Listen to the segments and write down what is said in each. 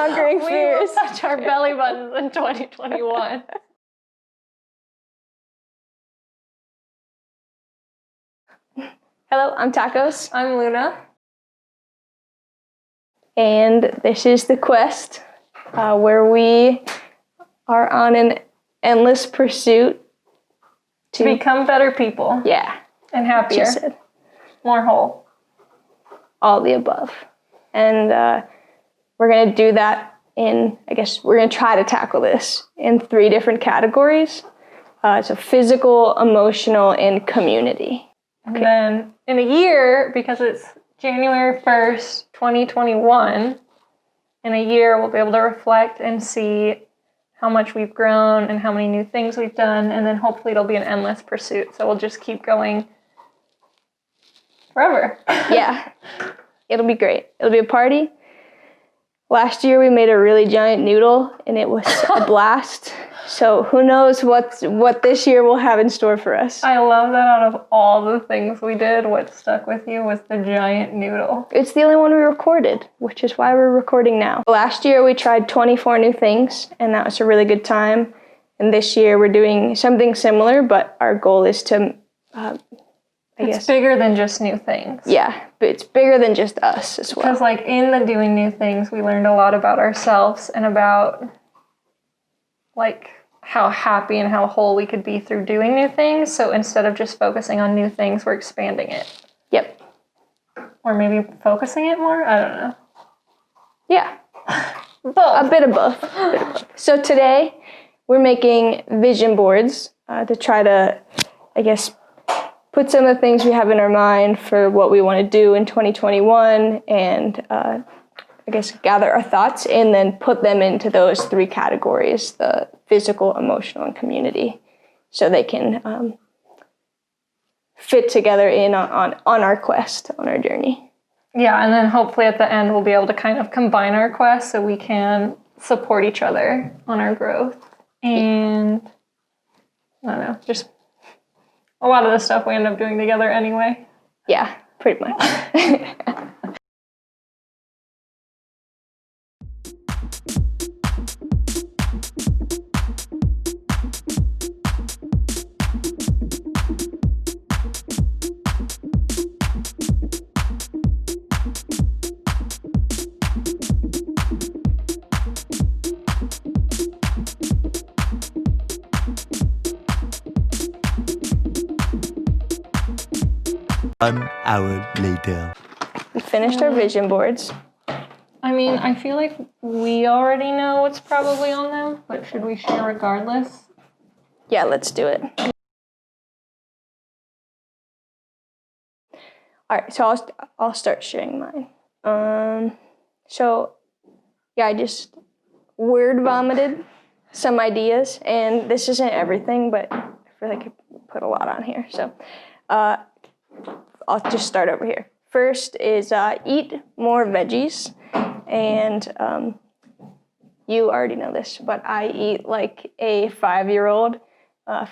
conquering We will fears. touch our belly buttons in 2021. Hello, I'm Tacos, I'm Luna. and this is The Quest, where we are on an endless pursuit To become better people yeah, and she happier, said, more whole. all the above. And we're going to do that we're going to try to tackle this in 3 different categories. So physical, emotional, and community. And then in a year, because it's January 1st, 2021, in a year we'll be able to reflect and see how much we've grown and how many new things we've done, and then hopefully it'll be an endless pursuit. So we'll just keep going forever. Yeah, it'll be great. It'll be a party. Last year we made a really giant noodle, and it was a blast. So who knows what this year will have in store for us. I love that out of all the things we did, what stuck with you was the giant noodle. It's the only one we recorded, which is why we're recording now. Last year we tried 24 new things, and that was a really good time. And this year we're doing something similar, but our goal is to, It's bigger than just new things. Yeah, but it's bigger than just us as well. Because like in the doing new things, we learned a lot about ourselves and about like how happy and how whole we could be through doing new things. So instead of just focusing on new things, we're expanding it. Yep. Or maybe focusing it more? I don't know. Yeah. Both. A bit of both. So today we're making vision boards to try to, put some of the things we have in our mind for what we want to do in 2021 and gather our thoughts and then put them into those 3 categories, the physical, emotional, and community, so they can fit together on our quest, on our journey. Yeah, and then hopefully at the end we'll be able to kind of combine our quests so we can support each other on our growth. And I don't know, just a lot of the stuff we end up doing together anyway. Yeah, pretty much. One hour later. We finished our vision boards. I mean, I feel like we already know what's probably on them, but should we share regardless? Yeah, let's do it. All right, so I'll start sharing mine. I just word vomited some ideas, and this isn't everything, but I feel like I put a lot on here. So I'll just start over here. First is eat more veggies, and you already know this, but I eat like a 5-year-old.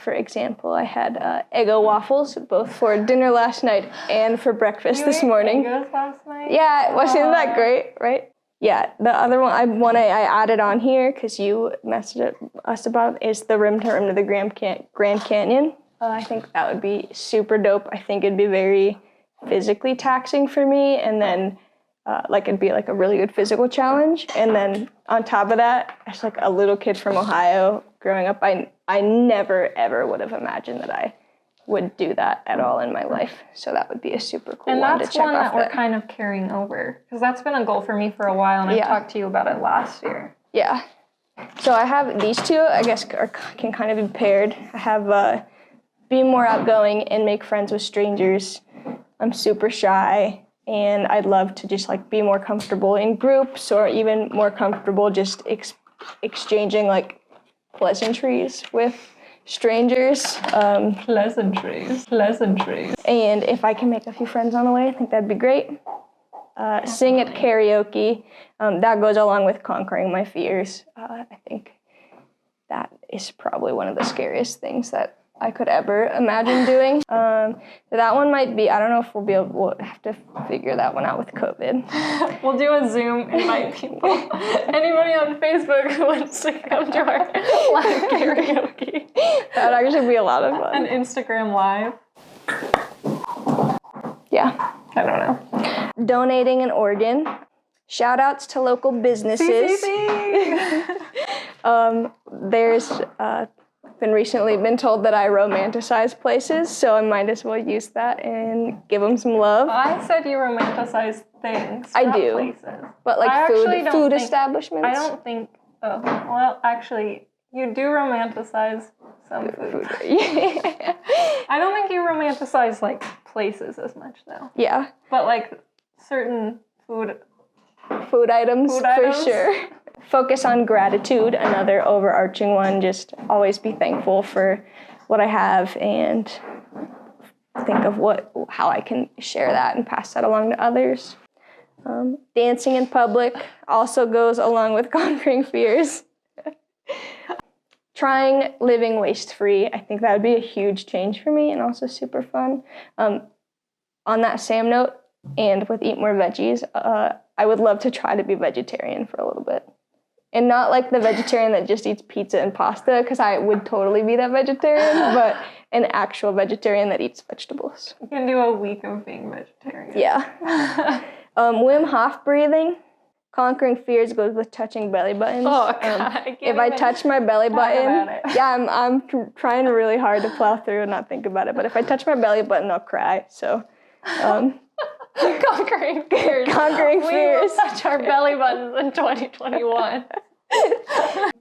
For example, I had Eggo waffles, both for dinner last night and for breakfast this morning. Eggos last night? Yeah, wasn't that great, right? Yeah, the other one I added on here because you messaged us about is the rim to rim to the Grand Canyon. I think that would be super dope. I think it'd be very physically taxing for me, and then it'd be like a really good physical challenge. And then on top of that, as like a little kid from Ohio growing up, I never ever would have imagined that I would do that at all in my life. So that would be a super cool one to check off. And that's one that we're kind of carrying over, because that's been a goal for me for a while, and I talked to you about it last year. Yeah. So I have these two, I guess, can kind of be paired. I have be more outgoing and make friends with strangers. I'm super shy, and I'd love to just like be more comfortable in groups, or even more comfortable just exchanging like pleasantries with strangers. Pleasantries. And if I can make a few friends on the way, I think that'd be great. Sing at karaoke. That goes along with conquering my fears. I think that is probably one of the scariest things that I could ever imagine doing. That one might be, I don't know if we'll have to figure that one out with COVID. We'll do a Zoom, invite people. Anybody on Facebook who wants to come to our live karaoke. That would actually be a lot of fun. An Instagram live. Yeah. I don't know. Donating an organ. Shout outs to local businesses. There's been told that I romanticize places, so I might as well use that and give them some love. I said you romanticize things. I not do. Places. But like I actually don't food think- establishments. I don't think. Oh, well, actually, you do romanticize some food. I don't think you romanticize like places as much though. Yeah. But like certain food Items Food for items? sure. Focus on gratitude, another overarching one. Just always be thankful for what I have and think of how I can share that and pass that along to others. Dancing in public also goes along with conquering fears. Trying living waste-free. I think that would be a huge change for me and also super fun. On that same note, and with Eat More Veggies, I would love to try to be vegetarian for a little bit. And not like the vegetarian that just eats pizza and pasta, because I would totally be that vegetarian, but an actual vegetarian that eats vegetables. You can do a week of being vegetarian. Yeah. Wim Hof breathing. Conquering fears goes with touching belly buttons. Oh, God. I can't If I even touch my belly button, about it. yeah, I'm trying really hard to plow through and not think about it. But if I touch my belly button, I'll cry. So, Conquering fears. Conquering We fears. will touch our belly buttons in 2021.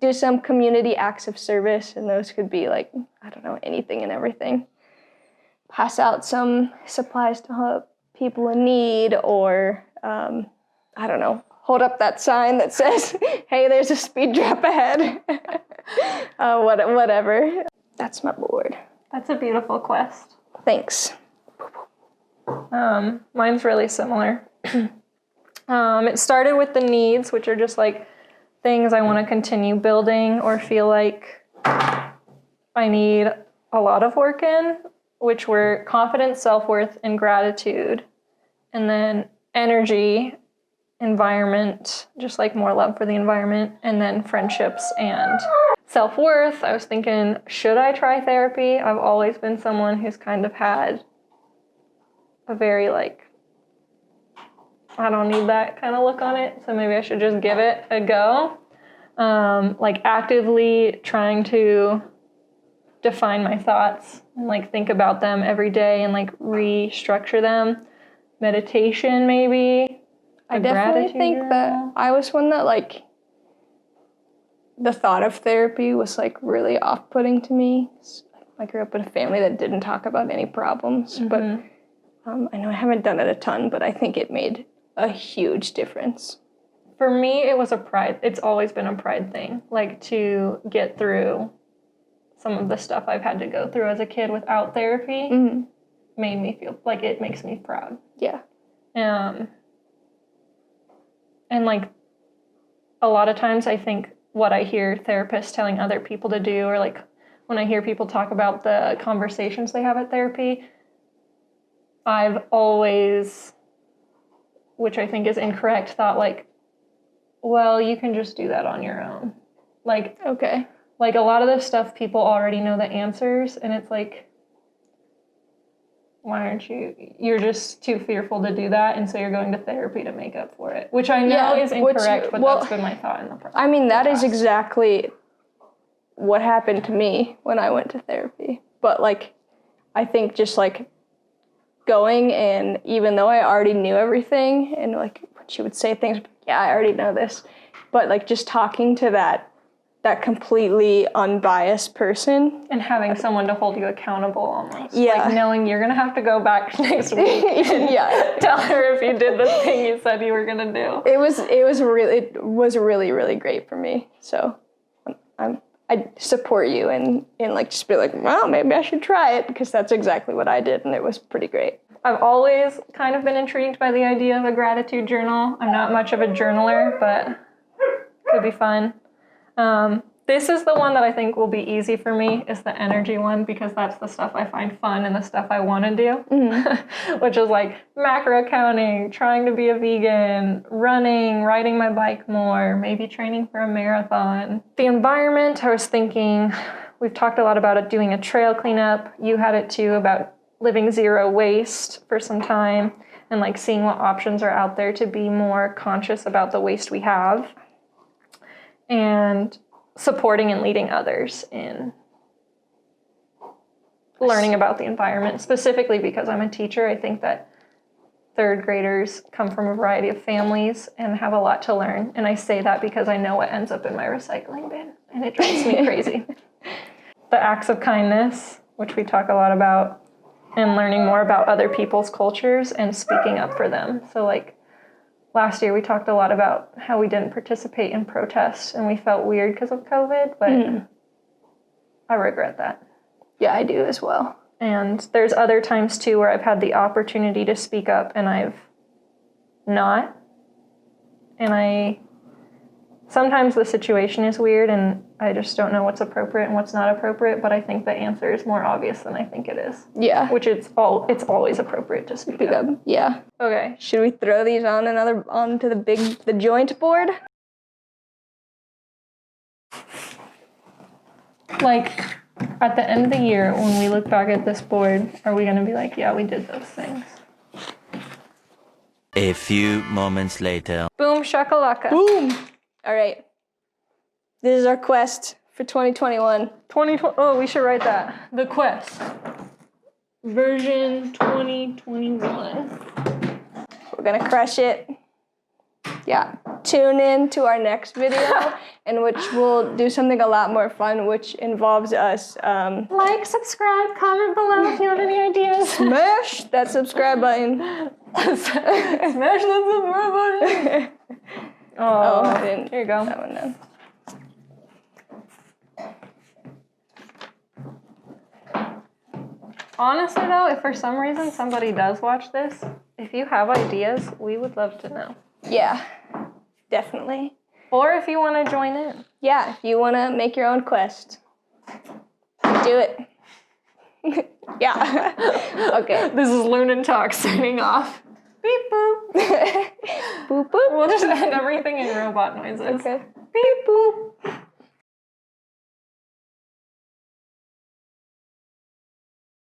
Do some community acts of service, and those could be like, I don't know, anything and everything. Pass out some supplies to help people in need, or I don't know, hold up that sign that says, hey, there's a speed trap ahead. Whatever. That's my board. That's a beautiful quest. Thanks. Mine's really similar. It started with the needs, which are just like things I want to continue building or feel like I need a lot of work in, which were confidence, self-worth, and gratitude. And then energy, environment, just like more love for the environment, and then friendships and self-worth. I was thinking, should I try therapy? I've always been someone who's kind of had a very like, I don't need that kind of look on it, so maybe I should just give it a go. Like actively trying to define my thoughts and like think about them every day and like restructure them. Meditation maybe. I definitely think that I was one that like the thought of therapy was like really off-putting to me. I grew up in a family that didn't talk about any problems, but I know I haven't done it a ton, but I think it made a huge difference. For me, it was a pride. It's always been a pride thing, like to get through some of the stuff I've had to go through as a kid without therapy made me feel like it makes me proud. Yeah. And like a lot of times I think what I hear therapists telling other people to do, or like when I hear people talk about the conversations they have at therapy, I've always, which I think is incorrect, thought like, well, you can just do that on your own. Like, Okay. like a lot of this stuff people already know the answers, and it's like, why aren't you're just too fearful to do that, and so you're going to therapy to make up for it, which I know is incorrect, but that's been my thought in the process. I mean, that is exactly what happened to me when I went to therapy. But like, I think just like going, and even though I already knew everything, and like she would say things, yeah, I already know this, but like just talking to that completely unbiased person. And having someone to hold you accountable almost. Yeah. Like knowing you're going to have to go back next week and tell her if you did the thing you said you were going to do. It was really, really great for me. So I support you and like just be like, well, maybe I should try it, because that's exactly what I did, and it was pretty great. I've always kind of been intrigued by the idea of a gratitude journal. I'm not much of a journaler, but it could be fun. This is the one that I think will be easy for me, is the energy one, because that's the stuff I find fun and the stuff I want to do, which is like macro counting, trying to be a vegan, running, riding my bike more, maybe training for a marathon. The environment, I was thinking, we've talked a lot about it, doing a trail cleanup. You had it too, about living zero waste for some time and like seeing what options are out there to be more conscious about the waste we have. And supporting and leading others in learning about the environment, specifically because I'm a teacher. I think that third graders come from a variety of families and have a lot to learn. And I say that because I know what ends up in my recycling bin, and it drives me crazy. The acts of kindness, which we talk a lot about, and learning more about other people's cultures and speaking up for them. So like, last year, we talked a lot about how we didn't participate in protests and we felt weird because of COVID, but I regret that. Yeah, I do as well. And there's other times too where I've had the opportunity to speak up and I've not. And sometimes the situation is weird and I just don't know what's appropriate and what's not appropriate, but I think the answer is more obvious than I think it is. Yeah. Which it's always appropriate to speak up. Yeah. Okay. Should we throw these onto the joint board? Like, at the end of the year, when we look back at this board, are we going to be like, yeah, we did those things? A few moments later. Boom shakalaka. Boom! All right. This is our quest for 2021. 2020. Oh, we should write that. The Quest. Version 2021. We're gonna crush it. Yeah. Tune in to our next video, in which we'll do something a lot more fun, which involves us Like, subscribe, comment below if you have any ideas. smash that subscribe button. Smash that subscribe button. Oh, I didn't. here you go. That one down. Honestly, though, if for some reason somebody does watch this, if you have ideas, we would love to know. Yeah, definitely. Or if you want to join in. Yeah, if you want to make your own quest, do it. Yeah. Okay. This is Lunan Talk signing off. Beep boop. Boop boop. We'll just end everything in robot noises. Okay. Beep boop.